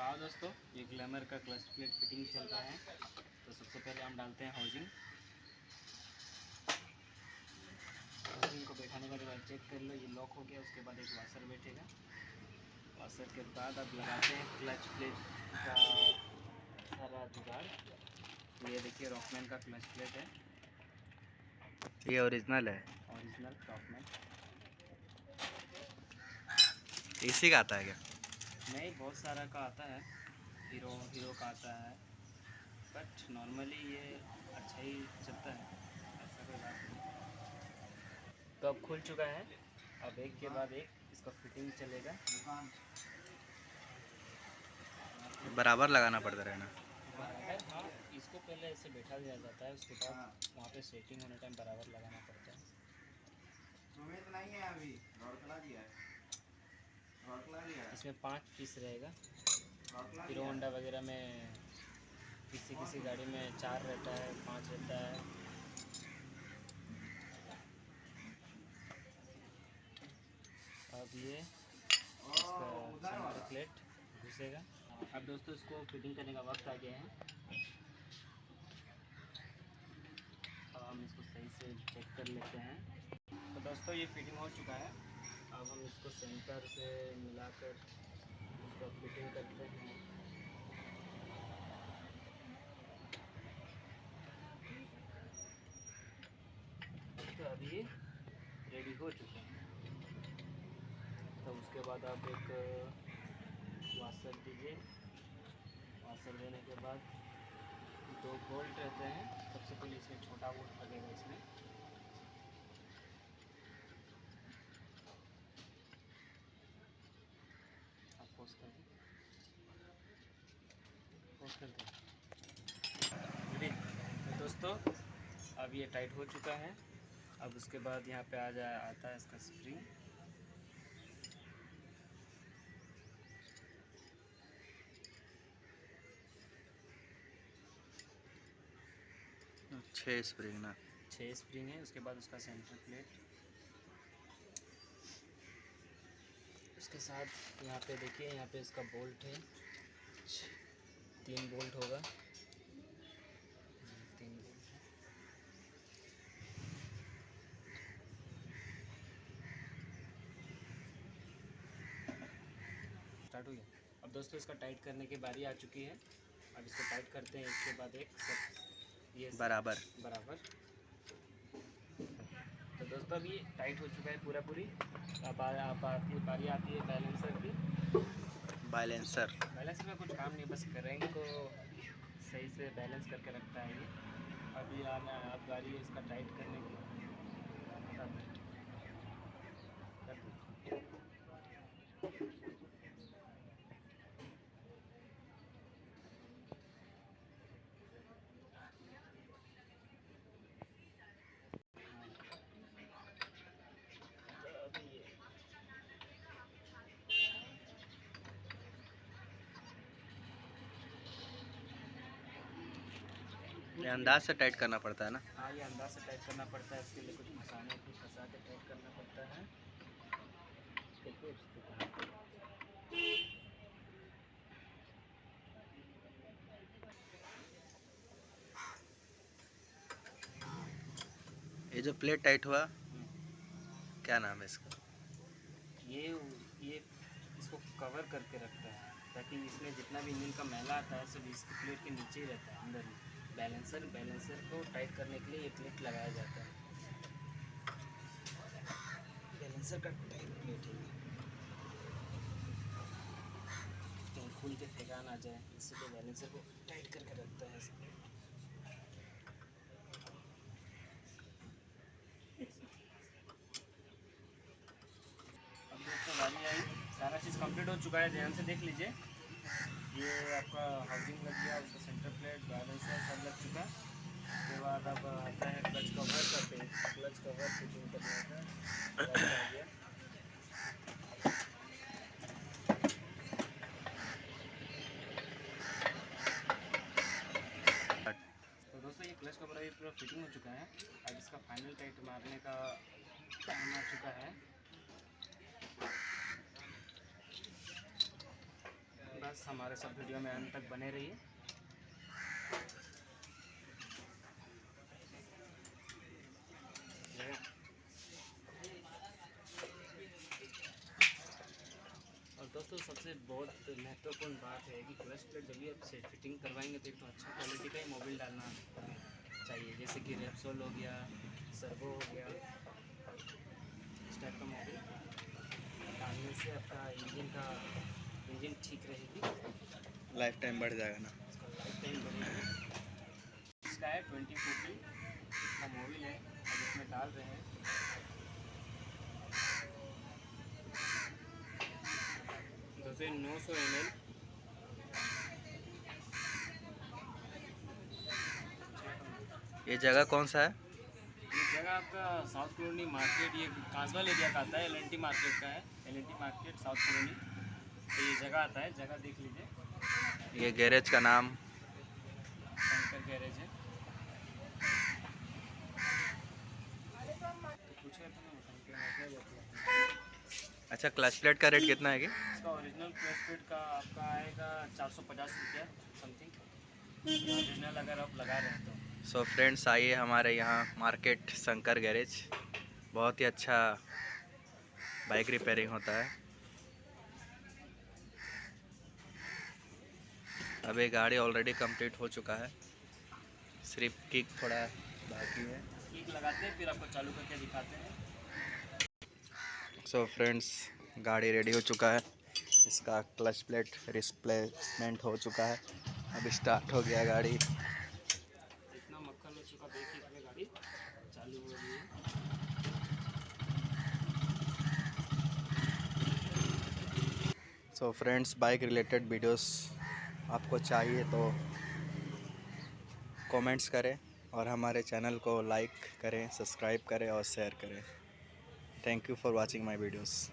आओ दोस्तों, ये ग्लैमर का क्लच प्लेट फिटिंग चल रहा है। तो सबसे पहले हम डालते हैं हाउसिंग को बैठाने के बाद चेक कर लो ये लॉक हो गया। उसके बाद एक वाशर बैठेगा। वाशर के बाद अब लगाते हैं क्लच प्लेट का सारा जुगाड़। तो ये देखिए रॉकमैन का क्लच प्लेट है, ये ओरिजिनल है, ओरिजिनल रॉकमैन। इसी का आता है क्या? नहीं, बहुत सारा का आता है, हीरो का आता है, बट नॉर्मली ये अच्छा ही चलता है, ऐसा कोई बात नहीं। तो अब खुल चुका है। अब एक के बाद एक इसका फिटिंग चलेगा। बराबर लगाना पड़ता रहना। बराबर, हाँ, इसको पहले ऐसे बैठा दिया जाता है, उसके बाद वहाँ पे सेटिंग होने टाइम बराबर लगाना पड़ता है। सुमित नहीं है अभी, रौड़कला दिया है, रौड़कला दिया है, इसमें 5 पीस रहेगा। रौड़कला हीरो दिया है। होंडा वगैरह में किसी गाड़ी में 4 रहता है, 5 रहता है। अब ये इसका सेंटर प्लेट घुसेगा। अब दोस्तों इसको फिटिंग करने का वक्त आ गया है। अब हम इसको सही से चेक कर लेते हैं। तो दोस्तों ये फिटिंग हो चुका है। अब हम इसको सेंटर से मिलाकर इसको फिटिंग करते हैं। तो अब ये रेडी हो चुके हैं। तो उसके बाद आप एक वाशर दीजिए। वाशर देने के बाद 2 बोल्ट रहते हैं। सबसे पहले इसमें छोटा बोल्ट लगेगा, इसमें आप पोस्ट कर दें, पोस्ट कर दें। तो दोस्तों अब ये टाइट हो चुका है। अब उसके बाद यहाँ पे आता है इसका स्प्रिंग। 6 स्प्रिंग ना? 6 स्प्रिंग है। उसके बाद उसका सेंटर प्लेट, उसके साथ यहाँ पे देखिए, यहाँ पे इसका बोल्ट है, 3 बोल्ट होगा, 3 बोल्ट है। स्टार्ट हो गया। अब दोस्तों इसका टाइट करने की बारी आ चुकी है। अब इसको टाइट करते हैं एक के बाद एक, सब ये बराबर। तो दोस्तों अब ये टाइट हो चुका है पूरी। अब बारी आती है बैलेंसर की। बैलेंसर बैलेंसर में कुछ काम नहीं, बस करेंगे को सही से बैलेंस करके रखता है ये। अभी आना अब बारी है इसका टाइट करने की। ये अंदाज से टाइट करना पड़ता है ना? हाँ, ये अंदाज से टाइट करना पड़ता है। इसके लिए कुछ फंसा के टाइट करना पड़ता है। ये जो प्लेट टाइट हुआ, क्या नाम है इसका? ये इसको कवर करके रखता है, ताकि इसमें जितना भी इंजन का मैला आता है सब इसकी प्लेट के नीचे ही रहता है, अंदर ही। बैलेंसर को टाइट करने के लिए ये प्लेट लगाया जाता है। बैलेंसर का टाइट प्लेट है, कहीं खुल के ठेकान आ जाए, इसलिए बैलेंसर को टाइट करके रखता है इसको। अब दोस्तों बारी आई, सारा चीज़ कंप्लीट हो चुका है, ध्यान से देख लीजिए। ये आपका हाउसिंग लग गया, उसका सेंटर प्लेट, बैलेंसर सब लग चुका। उसके बाद अब आता है क्लच कवर का पेज, क्लच कवर फिटिंग करने का क्लच आ गया। तो दोस्तों ये क्लच कवर अभी पूरा फिटिंग हो चुका है। अब इसका फाइनल टाइट मारने का टाइम आ चुका है। बस हमारे सब वीडियो में अंत तक बने रहिए। और दोस्तों सबसे बहुत महत्वपूर्ण बात है कि क्लच प्लेट जब भी आप सेट फिटिंग करवाएंगे तो एक तो अच्छा क्वालिटी का ही मोबिल डालना चाहिए, जैसे कि रेप्सोल हो गया, सर्वो हो गया, इस टाइप का मोबिल डालने से आपका इंजन ठीक रहेगी, लाइफ टाइम बढ़ जाएगा ना। इसका लाइफ टाइम बढ़ेगी। इसका है 2040 का मोबिल है, अब इसमें डाल रहे हैं। जैसे 900 ml ये जगह कौन सा है? ये जगह आपका साउथ कॉलोनी मार्केट, ये कांसवाल एरिया का आता है, एल मार्केट का है, एल मार्केट साउथ कॉलोनी, तो ये जगह आता है, जगह देख लीजिए। ये गैरेज का नाम शंकर गैरेज है। तो पूछे तो मैं बताऊँ। अच्छा, क्लच प्लेट का रेट कितना है कि? इसका ओरिजिनल क्लच प्लेट का आपका आएगा 450 रुपया समथिंग, ओरिजिनल अगर आप लगा रहे हैं तो। सो फ्रेंड्स, आइए हमारे यहाँ मार्केट शंकर गैरेज, बहुत ही अच्छा बाइक रिपेयरिंग होता है। अभी गाड़ी ऑलरेडी कंप्लीट हो चुका है, सिर्फ किक थोड़ा बाकी है। किक लगाते हैं फिर आपको चालू करके दिखाते हैं। सो फ्रेंड्स, गाड़ी रेडी हो चुका है, इसका क्लच प्लेट रिप्लेसमेंट हो चुका है, अब स्टार्ट हो गया गाड़ी। इतना मक्खन हो चुका, देखिए इसमें गाड़ी चालू हो रही है। So friends, bike related videos आपको चाहिए तो कमेंट्स करें और हमारे चैनल को लाइक करें, सब्सक्राइब करें और शेयर करें। Thank you for watching my videos.